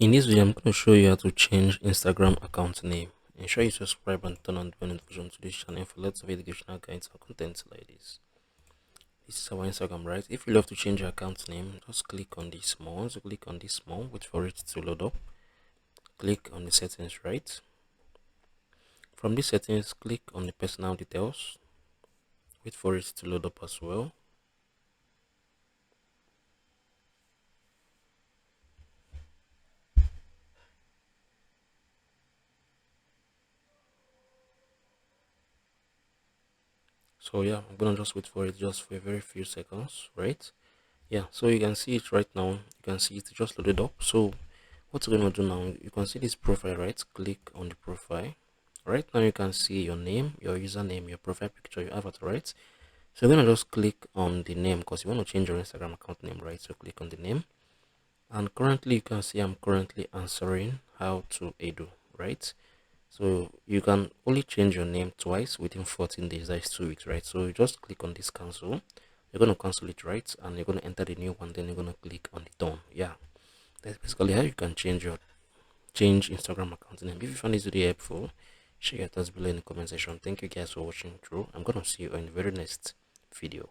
In this video, I'm going to show you how to change Instagram account name. Ensure you subscribe and turn on the bell notification to this channel for lots of educational guides and content like this. This is our Instagram, right? If you love to change your account name, just click on this small. Once you click on this small, wait for it to load up. Click on the settings, right? From these settings, click on the personal details. Wait for it to load up as well. So yeah, I'm gonna just wait for it just for a very few seconds, right? Yeah, so you can see it right now. You can see it just loaded up. So what we're gonna do now, you can see this profile, right? Click on the profile. Right now you can see your name, your username, your profile picture, your avatar, right? So you're gonna just click on the name because you want to change your Instagram account name, right? So click on the name, and currently you can see I'm currently answering how to Edu, right? So you can only change your name twice within 14 days. That is 2 weeks, right? So you just click on this cancel. You're going to cancel it, right? And you're going to enter the new one. Then you're going to click on the done. Yeah, that's basically how you can change Instagram account name. If you found this video helpful, share your thoughts below in the comment section. Thank you guys for watching through. I'm going to see you in the very next video.